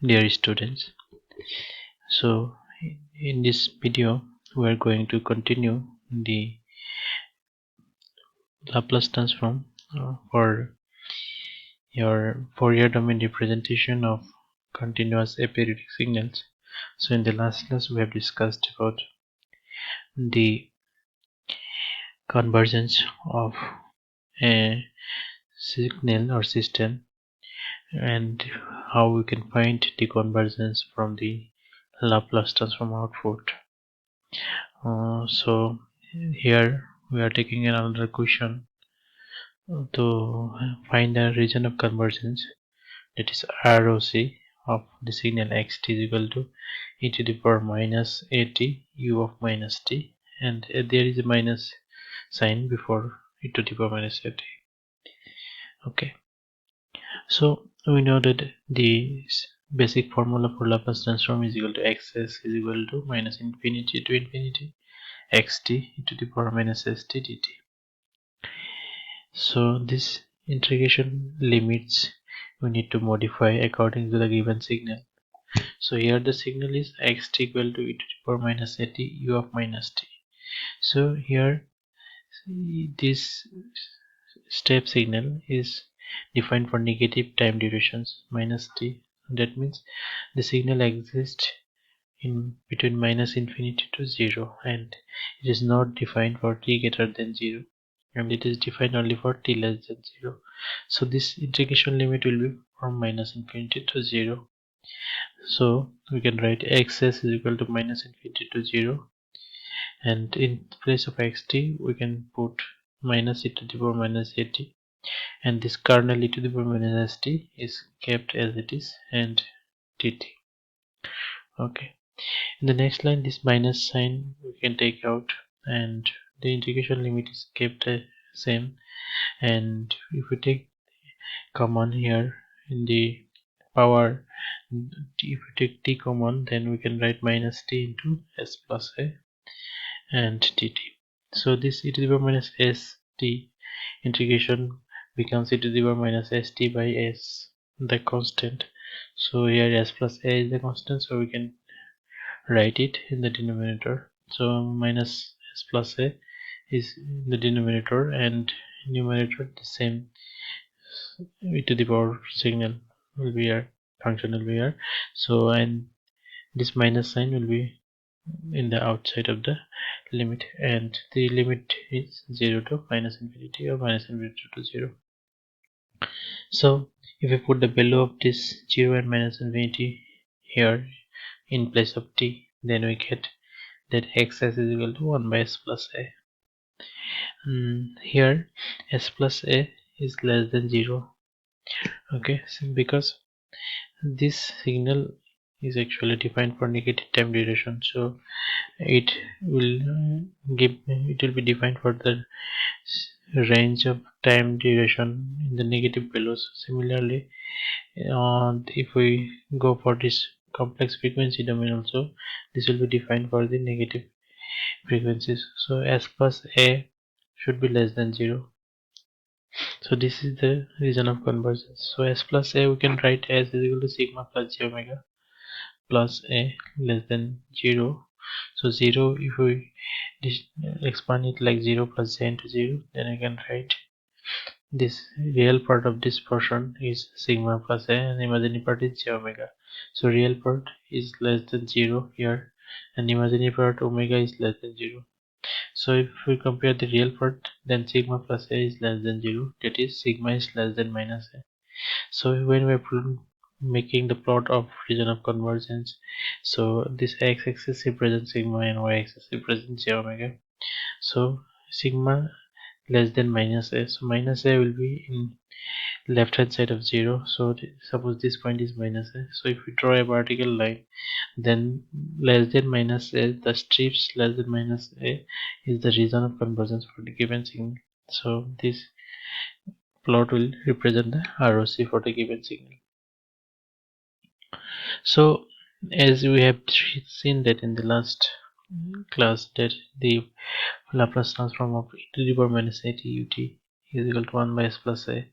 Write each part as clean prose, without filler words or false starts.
dear students. So in this video we are going to continue the Laplace transform for your Fourier domain representation of continuous aperiodic signals. So in the last class we have discussed about the convergence of a signal or system and how we can find the convergence from the Laplace transform output. So here we are taking another question to find the region of convergence, that is ROC of the signal xt is equal to e to the power minus at u of minus t, and there is a minus sign before e to the power minus at. Okay, so we know that the basic formula for Laplace transform is equal to xs is equal to minus infinity to infinity xt e to the power minus st dt. So this integration limits we need to modify according to the given signal. So here the signal is xt equal to e to the power minus at u of minus t. So here this step signal is defined for negative time durations minus t. That means the signal exists in between minus infinity to 0, and it is not defined for t greater than 0, and it is defined only for t less than 0. So this integration limit will be from minus infinity to 0. So we can write xs is equal to minus infinity to 0, and in place of xt we can put minus e to the power minus at, and this kernel e to the power minus st is kept as it is, and dt. Okay, in the next line this minus sign we can take out, and the integration limit is kept same, and if we take common here in the power, if we take t common, then we can write minus t into s plus a and dt. So this e to the power minus st integration becomes e to the power minus st by s, the constant. So here s plus a is the constant, so we can write it in the denominator. So minus s plus a is in the denominator, and numerator the same e to the power signal will be here, function will be here. So and this minus sign will be in the outside of the limit, and the limit is 0 to minus infinity or minus infinity to 0. So if we put the value of this 0 and minus infinity here in place of t, then we get that xs is equal to 1 by s plus a. Here s plus a is less than 0. Okay, so because this signal is actually defined for negative time duration, so it will be defined for the range of time duration in the negative values. Similarly, if we go for this complex frequency domain also, this will be defined for the negative frequencies. So s plus a should be less than 0. So this is the region of convergence. So s plus a we can write as is equal to sigma plus j omega plus a less than 0. So 0, if we expand it like 0 plus j into 0, then I can write this real part of this portion is sigma plus a, and imaginary part is j omega. So real part is less than 0 here, and imaginary part omega is less than 0. So if we compare the real part, then sigma plus a is less than 0, that is sigma is less than minus a. So when we're making the plot of region of convergence, so this x-axis represents sigma and y-axis represents j omega. So sigma less than minus a, so minus a will be in left hand side of 0. So suppose this point is minus a, so if we draw a vertical line, then less than minus a, the strips less than minus a is the region of convergence for the given signal. So this plot will represent the ROC for the given signal. So as we have seen that in the last class, that the Laplace transform of e to the power minus at ut is equal to 1 by s plus a,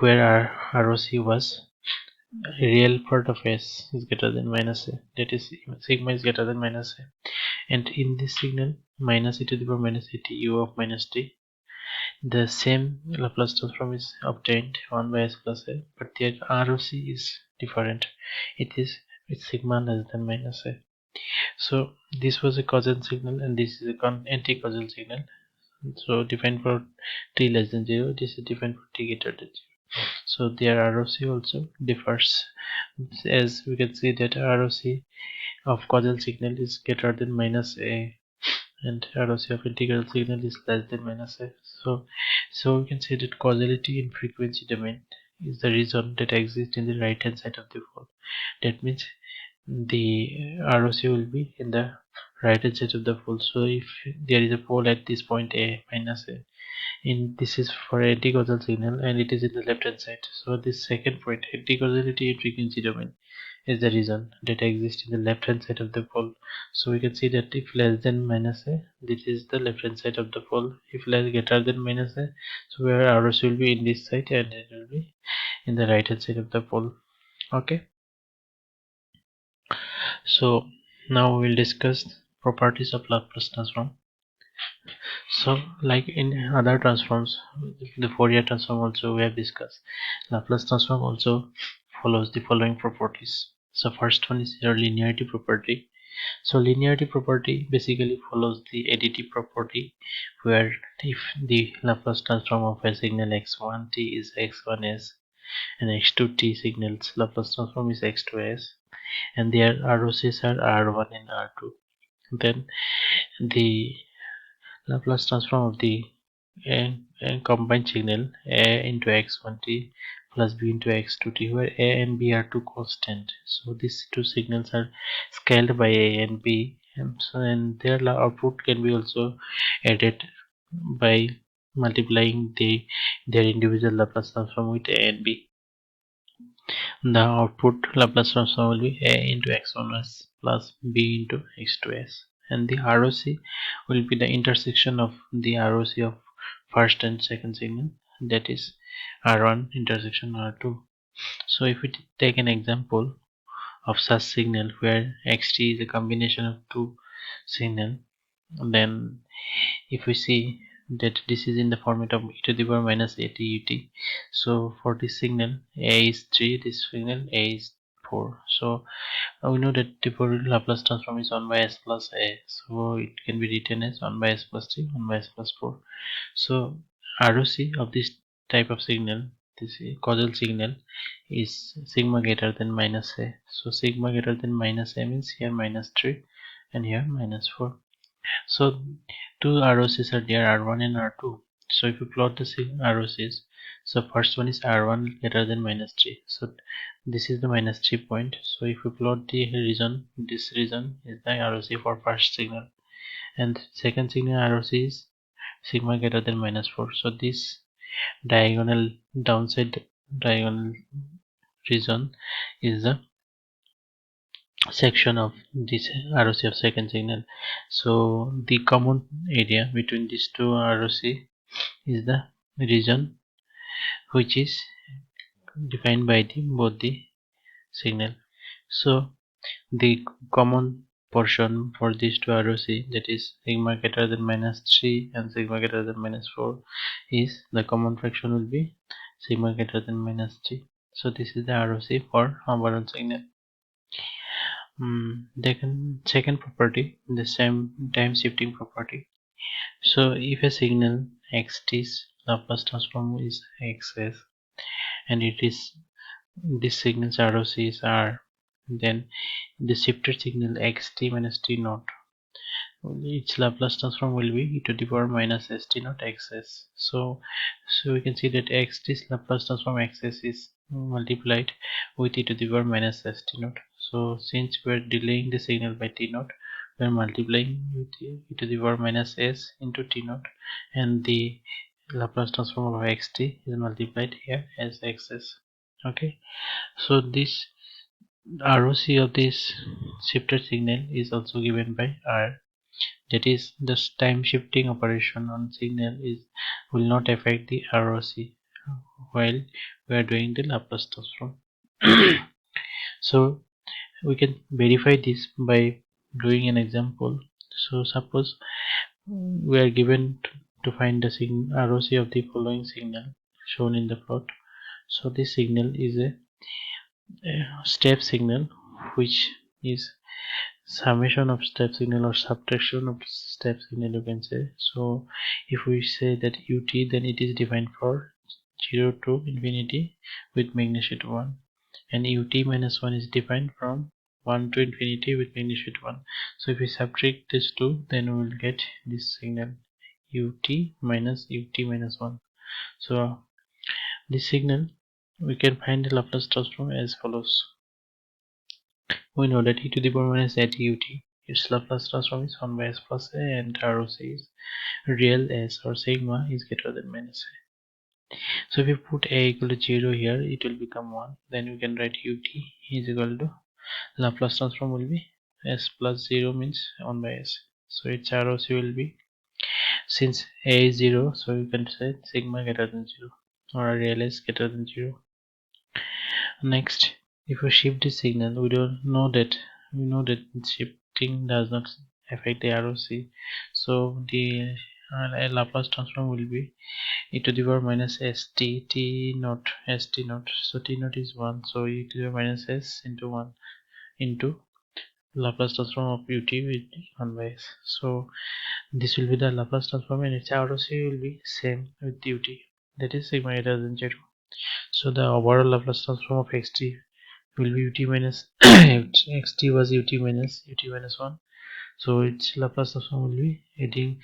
where our ROC was real part of s is greater than minus a, that is sigma is greater than minus a, and in this signal minus e to the power minus at u of minus t, the same Laplace transform is obtained 1 by s plus a, but their ROC is different. It is with sigma less than minus a. So this was a causal signal and this is a anti-causal signal. So defined for t less than 0, this is defined for t greater than 0. So their ROC also differs, as we can see that ROC of causal signal is greater than minus a and ROC of integral signal is less than minus a. So we can say that causality in frequency domain is the reason that exists in the right hand side of the pole. That means the ROC will be in the right hand side of the pole. So if there is a pole at this point a minus a, in this is for anti-causal signal and it is in the left hand side. So this second point, anti-causality in frequency domain, is the reason that exists in the left hand side of the pole. So we can see that if less than minus a, this is the left hand side of the pole. If less greater than minus a, so where ROC will be in this side and it will be in the right hand side of the pole. Okay, so now we will discuss properties of Laplace transform. So like in other transforms, the Fourier transform also we have discussed, Laplace transform also follows the following properties. So first one is your linearity property. So linearity property basically follows the additive property, where if the Laplace transform of a signal x1t is x1s and x2t signals Laplace transform is x2s and their ROCs are R1 and R2, then the Laplace transform of the combined signal a into x1t plus b into x2t, where a and b are two constant. So these two signals are scaled by a and b, and their output can be also added by multiplying their individual Laplace transform with a and b. The output Laplace transform will be a into x1s plus b into x2s, and the ROC will be the intersection of the ROC of first and second signal, that is R1 intersection R2. So if we take an example of such signal where xt is a combination of two signal, then if we see that this is in the format of e to the power minus at ut, so for this signal a is 3, this signal a is 4. So we know that the Laplace transform is 1 by s plus a, so it can be written as 1 by s plus 3, 1 by s plus 4. So ROC of this type of signal, this causal signal, is sigma greater than minus a. So sigma greater than minus a means here minus 3 and here minus 4. So two ROCs are there, R1 and R2. So if you plot the ROCs, so first one is R1 greater than minus 3. So this is the minus 3 point. So if you plot the region, this region is the ROC for first signal, and second signal ROC is sigma greater than minus 4. So this diagonal downside diagonal region is the section of this ROC of second signal. So the common area between these two ROC is the region which is defined by both the signal. So the common portion for these two ROC, that is sigma greater than minus 3 and sigma greater than minus 4, is the common fraction will be sigma greater than minus 3. So this is the ROC for our own signal. Second property, the same time shifting property. So if a signal xt's Laplace transform is xs and it is this signal's ROC is r, then the shifted signal xt minus t naught, its Laplace transform will be e to the power minus st naught xs. So we can see that xt's Laplace transform xs is multiplied with e to the power minus st naught. So since we are delaying the signal by t naught, we are multiplying with e to the power minus s into t naught, and the Laplace transform of xt is multiplied here as xs. Okay, so this ROC of this shifted signal is also given by r, that is the time shifting operation on signal will not affect the ROC while we are doing the Laplace transform. So we can verify this by doing an example. So suppose we are given to find the ROC of the following signal shown in the plot. So this signal is a step signal, which is summation of step signal or subtraction of step signal, you can say. So if we say that ut, then it is defined for 0 to infinity with magnitude 1, and ut minus 1 is defined from 1 to infinity with magnitude 1. So if we subtract these two, then we will get this signal ut minus 1. So this signal, we can find the Laplace transform as follows. We know that e to the power minus at ut, its Laplace transform is 1 by s plus a, and ROC is real s or sigma is greater than minus a. So if we put a equal to 0 here, it will become 1. Then we can write ut is equal to Laplace transform will be s plus 0 means 1 by s. So its ROC will be, since a is 0, so you can say sigma greater than 0 or real s greater than 0. Next, if we shift the signal, we know that shifting does not affect the ROC. So the Laplace transform will be e to the power minus st t naught st naught. So t naught is 1, so e to the power minus s into 1 into Laplace transform of ut with 1 by s. So this will be the Laplace transform, and its ROC will be same with ut, that is sigma greater than 0. So the overall Laplace transform of xt will be ut minus xt was ut minus 1. So its Laplace transform will be adding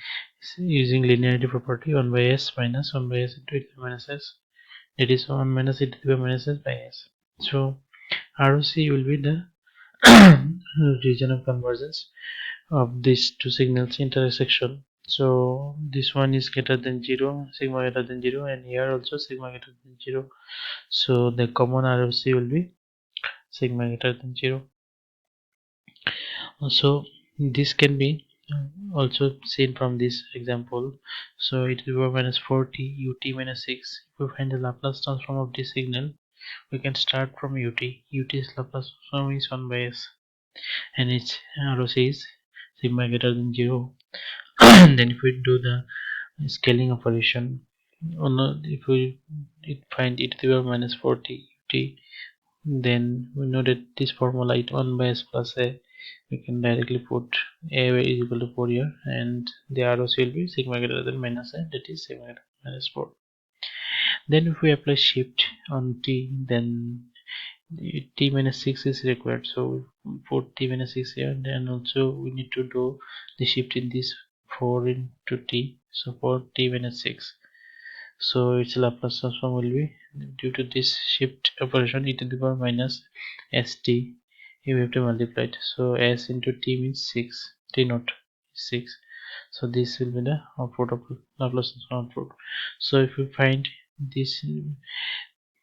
using linearity property 1 by s minus 1 by s into e to the minus s, that is 1 minus e to the minus s by s. So ROC will be the region of convergence of these two signals intersection. So this one is greater than 0, sigma greater than 0, and here also sigma greater than 0. So the common ROC will be sigma greater than 0. So this can be also seen from this example. So e to the power minus 40 ut minus 6. If we find the Laplace transform of this signal, we can start from ut. Ut's Laplace transform is 1 by s, and its ROC is sigma greater than 0. And then if we do the scaling operation, if we find e to the power minus 40 ut, then we know that this formula it 1 by s plus a, we can directly put a is equal to 4 here, and the ROC will be sigma greater than minus a, that is sigma greater than minus 4. Then if we apply shift on t, then t minus 6 is required, so we put t minus 6 here. Then also we need to do the shift in this 4 into t, so for t minus 6. So its Laplace transform will be, due to this shift operation, e to the power minus st, you have to multiply it. So s into t means 6, t naught is 6. So this will be the output of Laplace transform output. So if we find this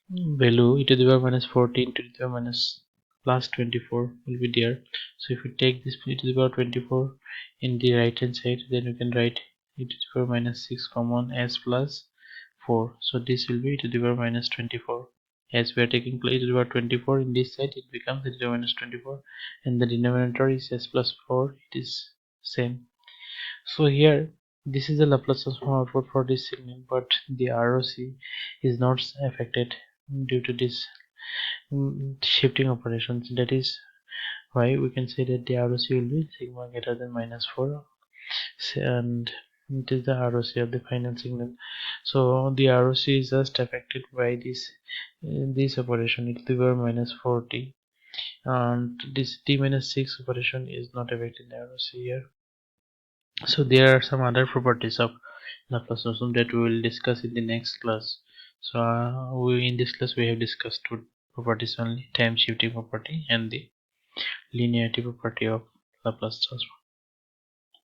value, e to the power minus 14 to the power minus plus 24 will be there. So if we take this e to the power 24 in the right hand side, then we can write e to the power minus 6 common s plus 4. So this will be e to the power minus 24. As we are taking e to the power 24 in this side, it becomes e to the power minus 24, and the denominator is s plus 4, it is same. So here, this is the Laplace transform output for this signal, but the ROC is not affected due to this shifting operations. That is why we can say that the ROC will be sigma greater than minus 4, and it is the ROC of the final signal. So the ROC is just affected by this operation, e to the power minus 40, and this t minus 6 operation is not affecting the ROC here. So there are some other properties of Laplace transform that we will discuss in the next class. So in this class we have discussed two properties only: time shifting property and the linearity property of Laplace transform.